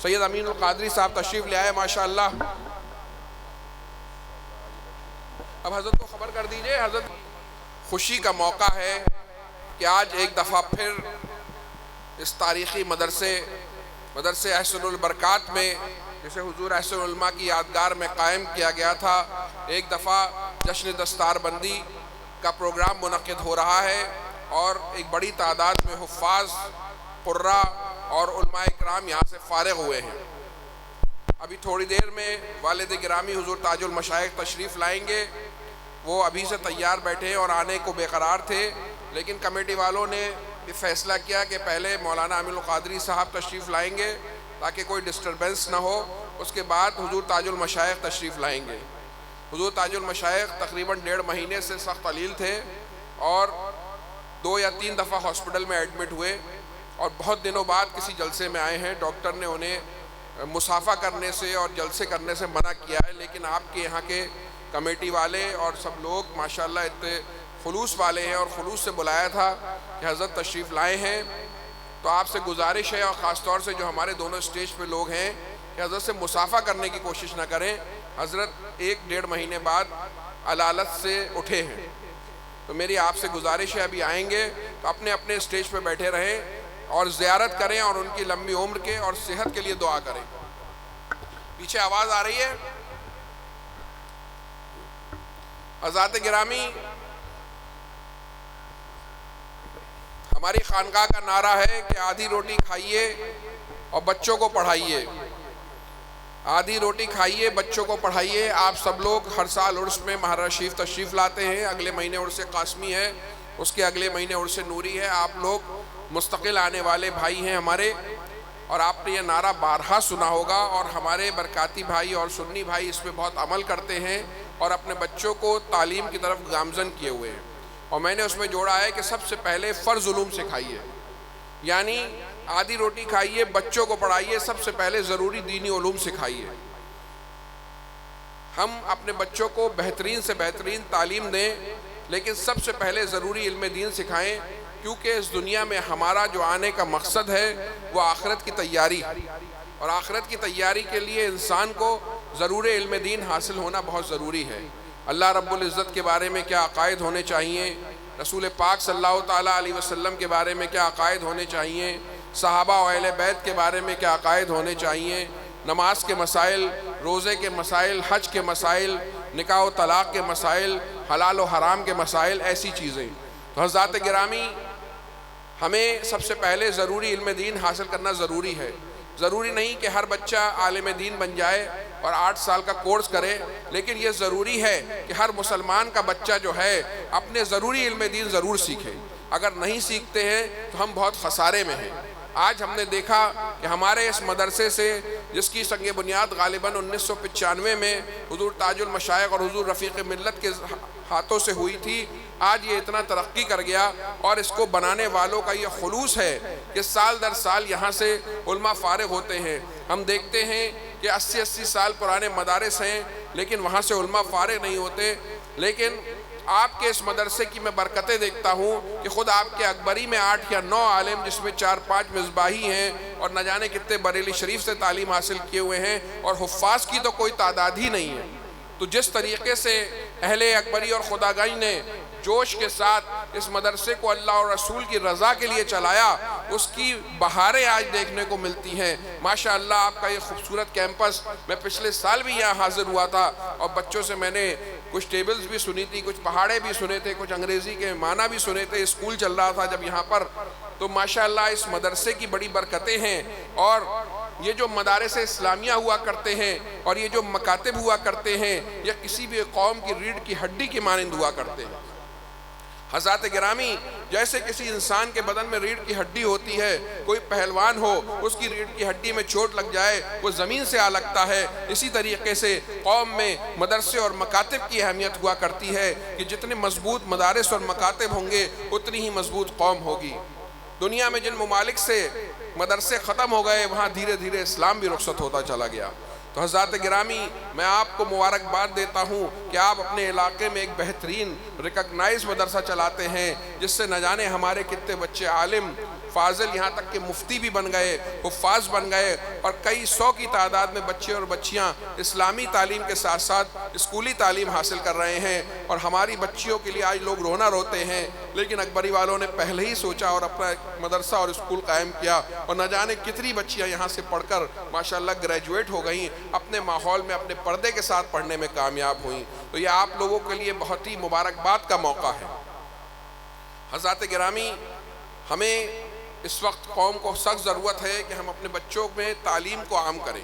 سید امین القادری صاحب تشریف لے آئے ماشاءاللہ. اب حضرت کو خبر کر دیجئے. حضرت خوشی کا موقع ہے کہ آج ایک دفعہ پھر اس تاریخی مدرسے احسن البرکات میں، جسے حضور احسن العلماء کی یادگار میں قائم کیا گیا تھا، ایک دفعہ جشن دستار بندی کا پروگرام منعقد ہو رہا ہے، اور ایک بڑی تعداد میں حفاظ، قراء اور علماء اکرام یہاں سے فارغ ہوئے ہیں. ابھی تھوڑی دیر میں والد گرامی حضور تاج المشائخ تشریف لائیں گے. وہ ابھی سے تیار بیٹھے اور آنے کو بے قرار تھے، لیکن کمیٹی والوں نے یہ فیصلہ کیا کہ پہلے مولانا امین القادری صاحب تشریف لائیں گے تاکہ کوئی ڈسٹربنس نہ ہو، اس کے بعد حضور تاج المشائخ تشریف لائیں گے. حضور تاج المشائخ تقریباً 1.5 مہینے سے سخت علیل تھے اور 2 یا 3 دفعہ ہاسپٹل میں ایڈمٹ ہوئے، اور بہت دنوں بعد کسی جلسے میں آئے ہیں. ڈاکٹر نے انہیں مصافحہ کرنے سے اور جلسے کرنے سے منع کیا ہے، لیکن آپ کے یہاں کے کمیٹی والے اور سب لوگ ماشاءاللہ اتنے خلوص والے ہیں، اور خلوص سے بلایا تھا کہ حضرت تشریف لائے ہیں. تو آپ سے گزارش ہے، اور خاص طور سے جو ہمارے دونوں اسٹیج پہ لوگ ہیں، کہ حضرت سے مصافحہ کرنے کی کوشش نہ کریں. حضرت 1-1.5 مہینے بعد علالت سے اٹھے ہیں. تو میری آپ سے گزارش ہے، ابھی آئیں گے تو اپنے اپنے اسٹیج پہ بیٹھے رہیں اور زیارت کریں، اور ان کی لمبی عمر کے اور صحت کے لیے دعا کریں. پیچھے آواز آ رہی ہے؟ حضرات گرامی، ہماری خانقاہ کا نعرہ ہے کہ آدھی روٹی کھائیے اور بچوں کو پڑھائیے. آدھی روٹی کھائیے، بچوں کو پڑھائیے. آپ سب لوگ ہر سال عرس میں ماہ رشید تشریف لاتے ہیں. اگلے مہینے عرس قاسمی ہے، اس کے اگلے مہینے عرس نوری ہے. آپ لوگ مستقل آنے والے بھائی ہیں ہمارے، اور آپ نے یہ نعرہ بارہا سنا ہوگا، اور ہمارے برکاتی بھائی اور سنی بھائی اس پہ بہت عمل کرتے ہیں اور اپنے بچوں کو تعلیم کی طرف گامزن کیے ہوئے ہیں. اور میں نے اس میں جوڑا ہے کہ سب سے پہلے فرض علوم سکھائیے، یعنی آدھی روٹی کھائیے، بچوں کو پڑھائیے، سب سے پہلے ضروری دینی علوم سکھائیے. ہم اپنے بچوں کو بہترین سے بہترین تعلیم دیں، لیکن سب سے پہلے ضروری علم دین سکھائیں، کیونکہ اس دنیا میں ہمارا جو آنے کا مقصد ہے وہ آخرت کی تیاری، اور آخرت کی تیاری کے لیے انسان کو ضرور علم دین حاصل ہونا بہت ضروری ہے. اللہ رب العزت کے بارے میں کیا عقائد ہونے چاہیے، رسول پاک صلی اللہ تعالیٰ علیہ وسلم کے بارے میں کیا عقائد ہونے چاہیے، صحابہ و اہل بیت کے بارے میں کیا عقائد ہونے چاہیے، نماز کے مسائل، روزے کے مسائل، حج کے مسائل، نکاح و طلاق کے مسائل، حلال و حرام کے مسائل، ایسی چیزیں. تو حضرات گرامی، ہمیں سب سے پہلے ضروری علم دین حاصل کرنا ضروری ہے. ضروری نہیں کہ ہر بچہ عالم دین بن جائے اور 8 سال کا کورس کرے، لیکن یہ ضروری ہے کہ ہر مسلمان کا بچہ جو ہے اپنے ضروری علم دین ضرور سیکھے. اگر نہیں سیکھتے ہیں تو ہم بہت خسارے میں ہیں. آج ہم نے دیکھا کہ ہمارے اس مدرسے سے، جس کی سنگ بنیاد غالباً 1995 میں حضور تاج المشائخ اور حضور رفیق ملت کے ہاتھوں سے ہوئی تھی، آج یہ اتنا ترقی کر گیا، اور اس کو بنانے والوں کا یہ خلوص ہے کہ سال در سال یہاں سے علماء فارغ ہوتے ہیں. ہم دیکھتے ہیں کہ 80 سال پرانے مدارس ہیں، لیکن وہاں سے علماء فارغ نہیں ہوتے. لیکن آپ کے اس مدرسے کی میں برکتیں دیکھتا ہوں کہ خود آپ کے اکبری میں 8 یا 9 عالم، جس میں 4-5 مصباحی ہیں، اور نہ جانے کتنے بریلی شریف سے تعلیم حاصل کیے ہوئے ہیں، اور حفاظ کی تو کوئی تعداد ہی نہیں ہے. تو جس طریقے سے اہل اکبری اور خداگاہی نے جوش کے ساتھ اس مدرسے کو اللہ اور رسول کی رضا کے لیے چلایا، اس کی بہاریں آج دیکھنے کو ملتی ہیں. ماشاءاللہ آپ کا یہ خوبصورت کیمپس، میں پچھلے سال بھی یہاں حاضر ہوا تھا، اور بچوں سے میں نے کچھ ٹیبلز بھی سنی تھی، کچھ پہاڑے بھی سنے تھے، کچھ انگریزی کے معنی بھی سنے تھے. اسکول چل رہا تھا جب یہاں پر. تو ماشاءاللہ اس مدرسے کی بڑی برکتیں ہیں. اور یہ جو مدارس اسلامیہ ہوا کرتے ہیں اور یہ جو مکاتب ہوا کرتے ہیں، یہ کسی بھی قوم کی ریڑھ کی ہڈی کی مانند ہوا کرتے ہیں. حضرات گرامی، جیسے کسی انسان کے بدن میں ریڑھ کی ہڈی ہوتی ہے، کوئی پہلوان ہو، اس کی ریڑھ کی ہڈی میں چوٹ لگ جائے وہ زمین سے آ لگتا ہے، اسی طریقے سے قوم میں مدرسے اور مکاتب کی اہمیت ہوا کرتی ہے کہ جتنے مضبوط مدارس اور مکاتب ہوں گے اتنی ہی مضبوط قوم ہوگی. دنیا میں جن ممالک سے مدرسے ختم ہو گئے، وہاں دھیرے دھیرے اسلام بھی رخصت ہوتا چلا گیا. تو حضرات گرامی، میں آپ کو مبارکباد دیتا ہوں کہ آپ اپنے علاقے میں ایک بہترین ریکگنائز مدرسہ چلاتے ہیں، جس سے نہ جانے ہمارے کتنے بچے عالم فاضل یہاں تک کہ مفتی بھی بن گئے، حفاظ بن گئے، اور کئی سو کی تعداد میں بچے اور بچیاں اسلامی تعلیم کے ساتھ ساتھ اسکولی تعلیم حاصل کر رہے ہیں۔ اور ہماری بچیوں کے لیے آج لوگ رونا روتے ہیں، لیکن اکبری والوں نے پہلے ہی سوچا اور اپنا مدرسہ اور اسکول قائم کیا، اور نہ جانے کتنی بچیاں یہاں سے پڑھ کر ماشاءاللہ گریجویٹ ہو گئیں، اپنے ماحول میں اپنے پردے کے ساتھ پڑھنے میں کامیاب ہوئیں۔ تو یہ آپ لوگوں کے لیے بہت ہی مبارکباد کا موقع ہے۔ حضرات گرامی، ہمیں اس وقت قوم کو سخت ضرورت ہے کہ ہم اپنے بچوں میں تعلیم کو عام کریں،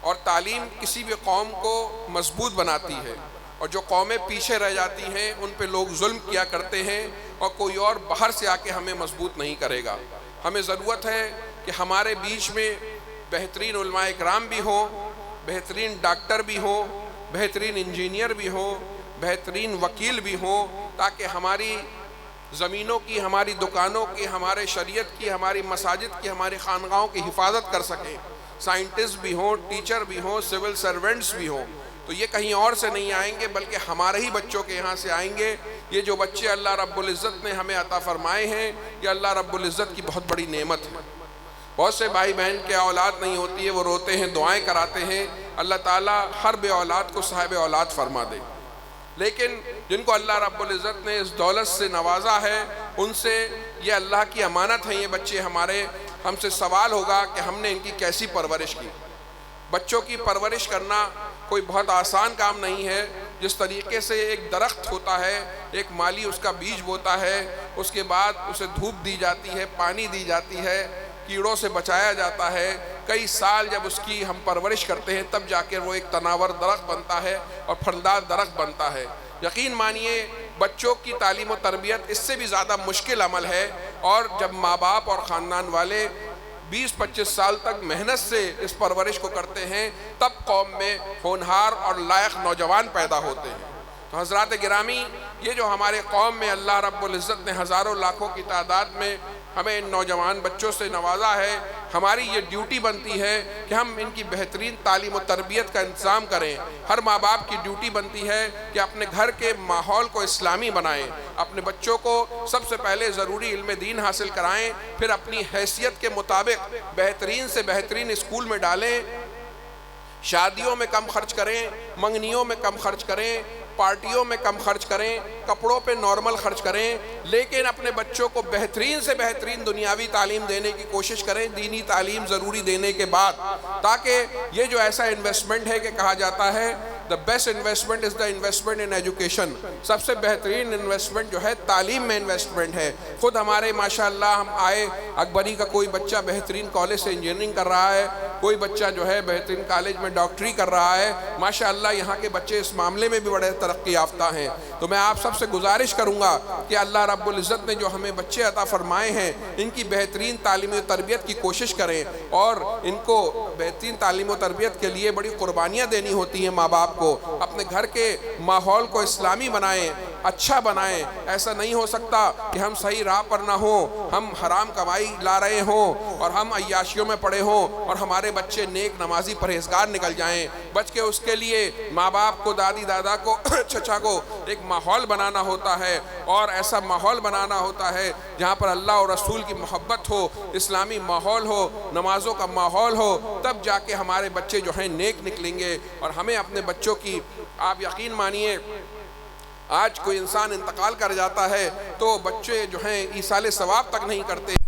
اور تعلیم کسی بھی قوم کو مضبوط بناتی ہے، اور جو قومیں پیچھے رہ جاتی ہیں ان پہ لوگ ظلم کیا کرتے ہیں، اور کوئی اور باہر سے آ کے ہمیں مضبوط نہیں کرے گا۔ ہمیں ضرورت ہے کہ ہمارے بیچ میں بہترین علماء اکرام بھی ہوں، بہترین ڈاکٹر بھی ہوں، بہترین انجینئر بھی ہوں، بہترین وکیل بھی ہوں، تاکہ ہماری زمینوں کی، ہماری دکانوں کی، ہمارے شریعت کی، ہماری مساجد کی، ہماری خانقاہوں کی حفاظت کر سکیں۔ سائنٹسٹ بھی ہوں، ٹیچر بھی ہوں، سول سرونٹس بھی ہوں، تو یہ کہیں اور سے نہیں آئیں گے بلکہ ہمارے ہی بچوں کے یہاں سے آئیں گے۔ یہ جو بچے اللہ رب العزت نے ہمیں عطا فرمائے ہیں، یہ اللہ رب العزت کی بہت بڑی نعمت ہے۔ بہت سے بھائی بہن کے اولاد نہیں ہوتی ہے، وہ روتے ہیں، دعائیں کراتے ہیں، اللہ تعالیٰ ہر بے اولاد کو صاحب اولاد فرما دے۔ لیکن جن کو اللہ رب العزت نے اس دولت سے نوازا ہے، ان سے یہ اللہ کی امانت ہے، یہ بچے ہمارے، ہم سے سوال ہوگا کہ ہم نے ان کی کیسی پرورش کی۔ بچوں کی پرورش کرنا کوئی بہت آسان کام نہیں ہے۔ جس طریقے سے ایک درخت ہوتا ہے، ایک مالی اس کا بیج بوتا ہے، اس کے بعد اسے دھوپ دی جاتی ہے، پانی دی جاتی ہے، کیڑوں سے بچایا جاتا ہے، کئی سال جب اس کی ہم پرورش کرتے ہیں تب جا کے وہ ایک تناور درخت بنتا ہے اور پھلدار درخت بنتا ہے۔ یقین مانیے بچوں کی تعلیم و تربیت اس سے بھی زیادہ مشکل عمل ہے، اور جب ماں باپ اور خاندان والے 20-25 سال تک محنت سے اس پرورش کو کرتے ہیں، تب قوم میں ہونہار اور لائق نوجوان پیدا ہوتے ہیں۔ تو حضرات گرامی، یہ جو ہمارے قوم میں اللہ رب العزت نے ہزاروں لاکھوں کی تعداد میں ہمیں ان نوجوان بچوں سے نوازا ہے، ہماری یہ ڈیوٹی بنتی ہے کہ ہم ان کی بہترین تعلیم و تربیت کا انتظام کریں۔ ہر ماں باپ کی ڈیوٹی بنتی ہے کہ اپنے گھر کے ماحول کو اسلامی بنائیں، اپنے بچوں کو سب سے پہلے ضروری علم دین حاصل کرائیں، پھر اپنی حیثیت کے مطابق بہترین سے بہترین اسکول میں ڈالیں، شادیوں میں کم خرچ کریں، منگنیوں میں کم خرچ کریں، پارٹیوں میں کم خرچ کریں، کپڑوں پہ نارمل خرچ کریں، لیکن اپنے بچوں کو بہترین سے بہترین دنیاوی تعلیم دینے کی کوشش کریں، دینی تعلیم ضروری دینے کے بعد، تاکہ یہ جو ایسا انویسٹمنٹ ہے کہ کہا جاتا ہے the best investment is the investment in education، سب سے بہترین انویسٹمنٹ جو ہے تعلیم میں انویسٹمنٹ ہے۔ خود ہمارے ماشاءاللہ ہم آئے، اکبری کا کوئی بچہ بہترین کالج سے انجینئرنگ کر رہا ہے، کوئی بچہ جو ہے بہترین کالج میں ڈاکٹری کر رہا ہے، ماشاءاللہ یہاں کے بچے اس معاملے میں بھی بڑے ترقی یافتہ ہیں۔ تو میں آپ سب سے گزارش کروں گا کہ اللہ رب العزت نے جو ہمیں بچے عطا فرمائے ہیں، ان کی بہترین تعلیم و تربیت کی کوشش کریں، اور ان کو بہترین تعلیم و تربیت کے لیے بڑی قربانیاں دینی ہوتی ہیں ماں باپ کو۔ اپنے گھر کے ماحول کو اسلامی بنائیں، اچھا بنائیں۔ ایسا نہیں ہو سکتا کہ ہم صحیح راہ پر نہ ہوں، ہم حرام کمائی لا رہے ہوں اور ہم عیاشیوں میں پڑے ہوں، اور ہمارے بچے نیک نمازی پرہیزگار نکل جائیں۔ بچ کے اس کے لیے ماں باپ کو، دادی دادا کو، چچا کو ایک ماحول بنانا ہوتا ہے، اور ایسا ماحول بنانا ہوتا ہے جہاں پر اللہ اور رسول کی محبت ہو، اسلامی ماحول ہو، نمازوں کا ماحول ہو، تب جا کے ہمارے بچے جو ہیں نیک نکلیں گے۔ اور ہمیں اپنے بچوں کی، آپ یقین مانیے آج کوئی انسان انتقال کر جاتا ہے تو بچے جو ہیں ایصال ثواب تک نہیں کرتے۔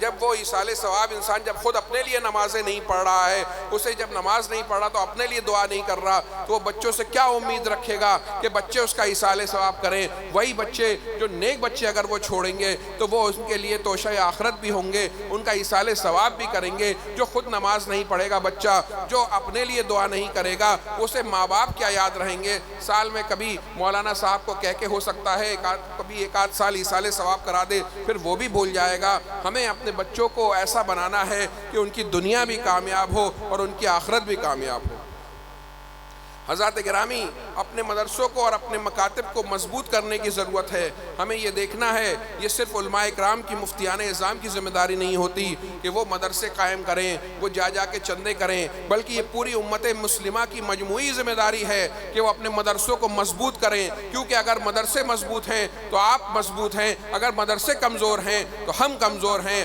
جب وہ ایصال ثواب انسان جب خود اپنے لیے نمازیں نہیں پڑھ رہا ہے، اسے جب نماز نہیں پڑھ رہا تو اپنے لیے دعا نہیں کر رہا، تو وہ بچوں سے کیا امید رکھے گا کہ بچے اس کا ایصال ثواب کریں؟ وہی بچے جو نیک بچے اگر وہ چھوڑیں گے تو وہ ان کے لیے توشہ آخرت بھی ہوں گے، ان کا ایصال ثواب بھی کریں گے۔ جو خود نماز نہیں پڑھے گا بچہ، جو اپنے لیے دعا نہیں کرے گا، اسے ماں باپ کیا یاد رہیں گے؟ سال میں کبھی مولانا صاحب کو کہہ کے ہو سکتا ہے کبھی ایک آدھ سال ایصال ثواب کرا دے، پھر وہ بھی بھول جائے گا۔ ہمیں اپنے بچوں کو ایسا بنانا ہے کہ ان کی دنیا بھی کامیاب ہو اور ان کی آخرت بھی کامیاب ہو۔ حضرات گرامی، اپنے مدرسوں کو اور اپنے مکاتب کو مضبوط کرنے کی ضرورت ہے۔ ہمیں یہ دیکھنا ہے، یہ صرف علماء اکرام کی، مفتیان اعظام کی ذمہ داری نہیں ہوتی کہ وہ مدرسے قائم کریں، وہ جا کے چندے کریں، بلکہ یہ پوری امت مسلمہ کی مجموعی ذمہ داری ہے کہ وہ اپنے مدرسوں کو مضبوط کریں، کیونکہ اگر مدرسے مضبوط ہیں تو آپ مضبوط ہیں، اگر مدرسے کمزور ہیں تو ہم کمزور ہیں۔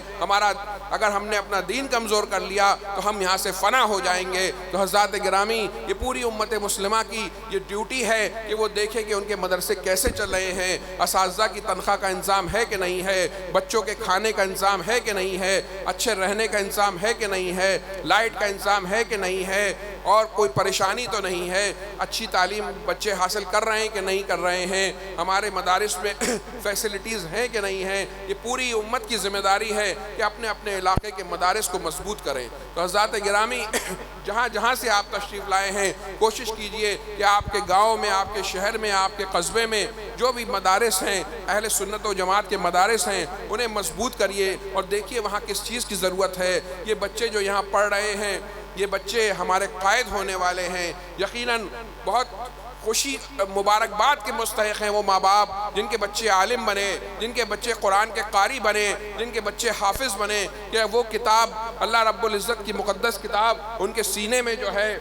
اگر ہم نے اپنا دین کمزور کر لیا تو ہم یہاں سے فنا ہو جائیں گے۔ تو حضرات گرامی، یہ پوری امت مسلمہ کی یہ ڈیوٹی ہے کہ وہ دیکھیں کہ ان کے مدرسے کیسے چل رہے ہیں، اساتذہ کی تنخواہ کا انتظام ہے کہ نہیں ہے، بچوں کے کھانے کا انتظام ہے کہ نہیں ہے، اچھے رہنے کا انتظام ہے کہ نہیں ہے، لائٹ کا انتظام ہے کہ نہیں ہے، اور کوئی پریشانی تو نہیں ہے، اچھی تعلیم بچے حاصل کر رہے ہیں کہ نہیں کر رہے ہیں، ہمارے مدارس میں فیسلٹیز ہیں کہ نہیں ہیں۔ یہ پوری امت کی ذمہ داری ہے کہ اپنے اپنے علاقے کے مدارس کو مضبوط کریں۔ تو حضرات گرامی، جہاں سے آپ تشریف لائے ہیں، کوشش کیجئے کہ آپ کے گاؤں میں، آپ کے شہر میں، آپ کے قصبے میں جو بھی مدارس ہیں، اہل سنت و جماعت کے مدارس ہیں، انہیں مضبوط کریے اور دیکھیے وہاں کس چیز کی ضرورت ہے۔ یہ بچے جو یہاں پڑھ رہے ہیں، یہ بچے ہمارے قائد ہونے والے ہیں۔ یقیناً بہت خوشی مبارکباد کے مستحق ہیں وہ ماں باپ جن کے بچے عالم بنے، جن کے بچے قرآن کے قاری بنے، جن کے بچے حافظ بنے، کہ وہ کتاب اللہ رب العزت کی مقدس کتاب ان کے سینے میں جو ہے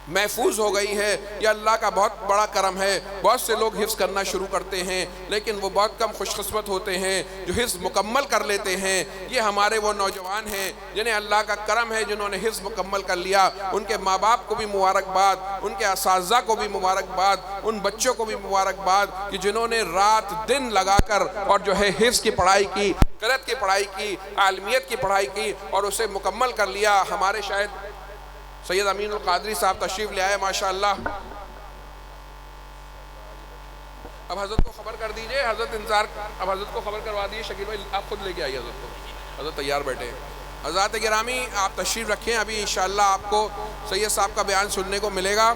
محفوظ ہو گئی ہے۔ یہ اللہ کا بہت بڑا کرم ہے۔ بہت سے لوگ حفظ کرنا شروع کرتے ہیں لیکن وہ بہت کم خوش قسمت ہوتے ہیں جو حفظ مکمل کر لیتے ہیں۔ یہ ہمارے وہ نوجوان ہیں جنہیں اللہ کا کرم ہے، جنہوں نے حفظ مکمل کر لیا۔ ان کے ماں باپ کو بھی مبارکباد، ان کے اساتذہ کو بھی مبارکباد، ان بچوں کو بھی مبارکباد کہ جنہوں نے رات دن لگا کر اور جو ہے حفظ کی پڑھائی کی، قرأت کی پڑھائی کی، عالمیت کی پڑھائی کی اور اسے مکمل کر لیا۔ ہمارے شاید سید امین القادری صاحب تشریف لے آئے، ماشاءاللہ۔ اب حضرت کو خبر کر دیجئے، اب حضرت کو خبر کروا دیجئے، شکیل بھائی آپ خود لے کے آئیے حضرت کو، حضرت تیار بیٹھے ہیں۔ حضرات گرامی، آپ تشریف رکھیں، ابھی انشاءاللہ آپ کو سید صاحب کا بیان سننے کو ملے گا۔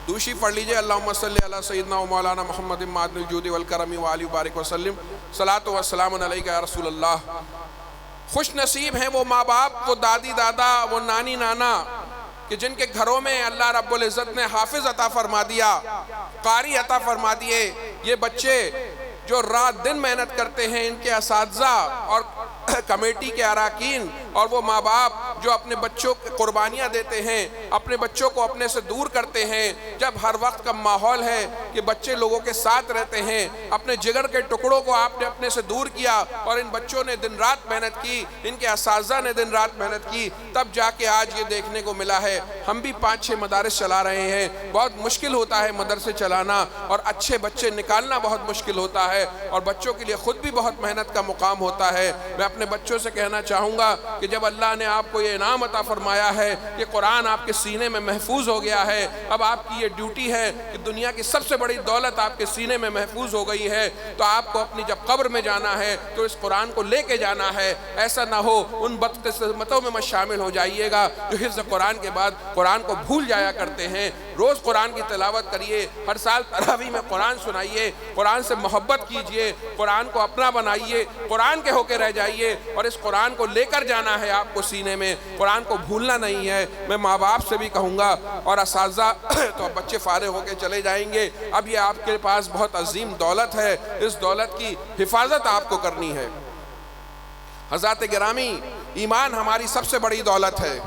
دوسری پڑھ لیجئے، اللہم صلی علی سیدنا و مولانا محمد معدن الجود والکرم وآلہ وبارک وسلم، صلاۃ و سلام علیک یا رسول اللہ۔ خوش نصیب ہیں وہ ماں باپ، وہ دادی دادا، وہ نانی نانا کہ جن کے گھروں میں اللہ رب العزت نے حافظ عطا فرما دیا، قاری عطا فرما دیے۔ یہ بچے جو رات دن محنت کرتے ہیں، ان کے اساتذہ اور کمیٹی کے اراکین اور وہ ماں باپ جو اپنے بچوں کو قربانیاں دیتے ہیں، اپنے بچوں کو اپنے سے دور کرتے ہیں، جب ہر وقت کا ماحول ہے کہ بچے لوگوں کے ساتھ رہتے ہیں، اپنے جگر کے ٹکڑوں کو آپ نے اپنے سے دور کیا اور ان بچوں نے دن رات محنت کی، ان کے اساتذہ نے دن رات محنت کی، تب جا کے آج یہ دیکھنے کو ملا ہے۔ ہم بھی 5-6 مدارس چلا رہے ہیں، بہت مشکل ہوتا ہے مدرسے چلانا اور اچھے بچے نکالنا بہت مشکل ہوتا ہے اور بچوں کے لیے خود بھی بہت محنت کا مقام ہوتا ہے۔ میں اپنے بچوں سے کہنا چاہوں گا کہ جب اللہ نے آپ کو یہ انعام عطا فرمایا ہے کہ قرآن آپ کے سینے میں محفوظ ہو گیا ہے، اب آپ کی یہ ڈیوٹی ہے کہ دنیا کی سب سے بڑی دولت آپ کے سینے میں محفوظ ہو گئی ہے، تو آپ کو اپنی جب قبر میں جانا ہے تو اس قرآن کو لے کے جانا ہے۔ ایسا نہ ہو ان بدقسمتوں میں مت شامل ہو جائیے گا جو حفظ قرآن کے بعد قرآن کو بھول جایا کرتے ہیں۔ روز قرآن کی تلاوت کریے، ہر سال تراویح میں قرآن سنائیے، قرآن سے محبت کیجئے، قرآن کو اپنا بنائیے، قرآن کے ہو کے رہ جائیے اور اس قرآن کو لے کر جانا ہے آپ کو سینے میں، قرآن کو بھولنا نہیں ہے۔ میں ماں باپ سے بھی کہوں گا اور اساتذہ تو بچے فارغ ہو کے چلے جائیں گے، اب یہ آپ کے پاس بہت عظیم دولت ہے، اس دولت کی حفاظت آپ کو کرنی ہے۔ حضرات گرامی، ایمان ہماری سب سے بڑی دولت ہے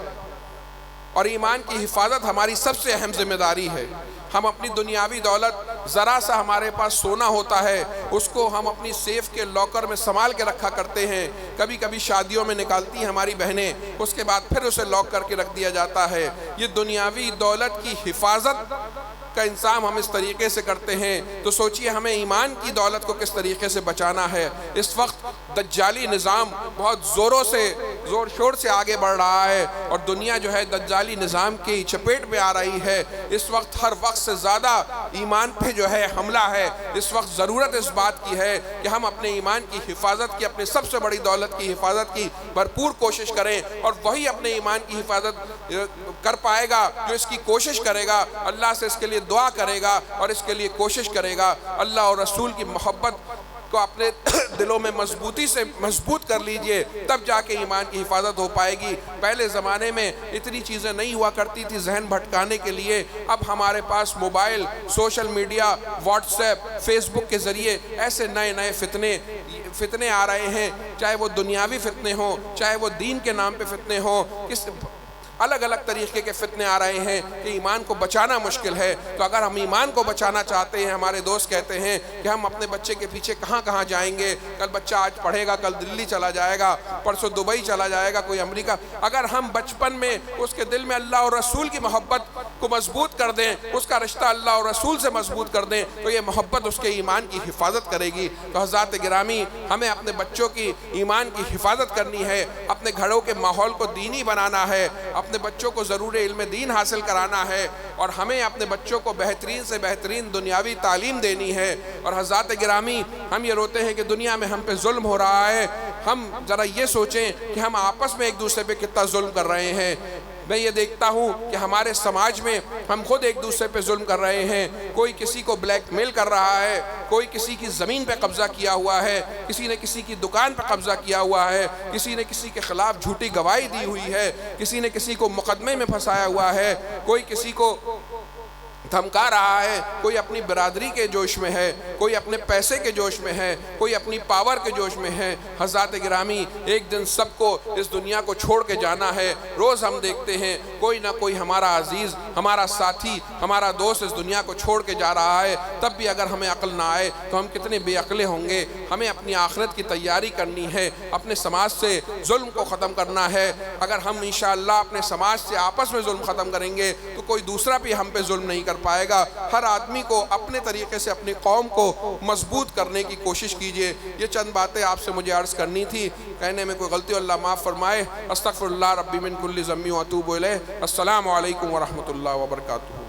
اور ایمان کی حفاظت ہماری سب سے اہم ذمہ داری ہے۔ ہم اپنی دنیاوی دولت ذرا سا ہمارے پاس سونا ہوتا ہے، اس کو ہم اپنی سیف کے لاکر میں سنبھال کے رکھا کرتے ہیں، کبھی کبھی شادیوں میں نکالتی ہیں ہماری بہنیں، اس کے بعد پھر اسے لاک کر کے رکھ دیا جاتا ہے۔ یہ دنیاوی دولت کی حفاظت کا انتظام ہم اس طریقے سے کرتے ہیں، تو سوچئے ہمیں ایمان کی دولت کو کس طریقے سے بچانا ہے۔ اس وقت دجالی نظام بہت زور شور سے آگے بڑھ رہا ہے اور دنیا جو ہے دجالی نظام کی چپیٹ میں آ رہی ہے۔ اس وقت ہر وقت سے زیادہ ایمان پہ جو ہے حملہ ہے۔ اس وقت ضرورت اس بات کی ہے کہ ہم اپنے ایمان کی حفاظت کی، اپنے سب سے بڑی دولت کی حفاظت کی بھرپور کوشش کریں، اور وہی اپنے ایمان کی حفاظت کر پائے گا جو اس کی کوشش کرے گا، اللہ سے اس کے لیے دعا کرے گا اور اس کے لیے کوشش کرے گا۔ اللہ اور رسول کی محبت کو اپنے دلوں میں مضبوطی سے مضبوط کر لیجئے، تب جا کے ایمان کی حفاظت ہو پائے گی۔ پہلے زمانے میں اتنی چیزیں نہیں ہوا کرتی تھی ذہن بھٹکانے کے لیے، اب ہمارے پاس mobile, social media, WhatsApp, Facebook کے ذریعے ایسے نئے نئے فتنے آ رہے ہیں، چاہے وہ دنیاوی فتنے ہوں، چاہے وہ دین کے نام پہ فتنے ہوں، الگ الگ طریقے کے فتنے آ رہے ہیں کہ ایمان کو بچانا مشکل ہے۔ تو اگر ہم ایمان کو بچانا چاہتے ہیں، ہمارے دوست کہتے ہیں کہ ہم اپنے بچے کے پیچھے کہاں کہاں جائیں گے، کل بچہ آج پڑھے گا، کل دلی چلا جائے گا، پرسوں دبئی چلا جائے گا، کوئی امریکہ۔ اگر ہم بچپن میں اس کے دل میں اللہ اور رسول کی محبت کو مضبوط کر دیں، اس کا رشتہ اللہ اور رسول سے مضبوط کر دیں، تو یہ محبت اس کے ایمان کی حفاظت کرے گی۔ تو حضرات گرامی، ہمیں اپنے بچوں کی ایمان کی حفاظت کرنی ہے، اپنے گھروں کے ماحول کو دینی بنانا ہے، اپنے بچوں کو ضرور علم دین حاصل کرانا ہے، اور ہمیں اپنے بچوں کو بہترین سے بہترین دنیاوی تعلیم دینی ہے۔ اور حضرات گرامی، ہم یہ روتے ہیں کہ دنیا میں ہم پہ ظلم ہو رہا ہے، ہم ذرا یہ سوچیں کہ ہم آپس میں ایک دوسرے پہ کتنا ظلم کر رہے ہیں۔ میں یہ دیکھتا ہوں کہ ہمارے سماج میں ہم خود ایک دوسرے پہ ظلم کر رہے ہیں، کوئی کسی کو بلیک میل کر رہا ہے، کوئی کسی کی زمین پہ قبضہ کیا ہوا ہے، کسی نے کسی کی دکان پہ قبضہ کیا ہوا ہے، کسی نے کسی کے خلاف جھوٹی گواہی دی ہوئی ہے، کسی نے کسی کو مقدمے میں پھنسایا ہوا ہے، کوئی کسی کو دھمکا رہا ہے، کوئی اپنی برادری کے جوش میں ہے، کوئی اپنے پیسے کے جوش میں ہے، کوئی اپنی پاور کے جوش میں ہے۔ حضرات گرامی، ایک دن سب کو اس دنیا کو چھوڑ کے جانا ہے۔ روز ہم دیکھتے ہیں کوئی نہ کوئی ہمارا عزیز، ہمارا ساتھی، ہمارا دوست اس دنیا کو چھوڑ کے جا رہا ہے، تب بھی اگر ہمیں عقل نہ آئے تو ہم کتنے بے عقلے ہوں گے۔ ہمیں اپنی آخرت کی تیاری کرنی ہے، اپنے سماج سے ظلم کو ختم کرنا ہے۔ اگر ہم انشاءاللہ اپنے سماج سے آپس میں ظلم ختم کریں گے تو کوئی دوسرا بھی ہم پہ ظلم نہیں کر پائے گا۔ ہر آدمی کو اپنے طریقے سے اپنی قوم کو مضبوط کرنے کی کوشش کیجئے۔ یہ چند باتیں آپ سے مجھے عرض کرنی تھی، کہنے میں کوئی غلطی اللہ معاف فرمائے۔ استغفر اللہ ربی من کل ذنب و اتوب الیہ۔ السلام علیکم ورحمۃ اللہ وبرکاتہ۔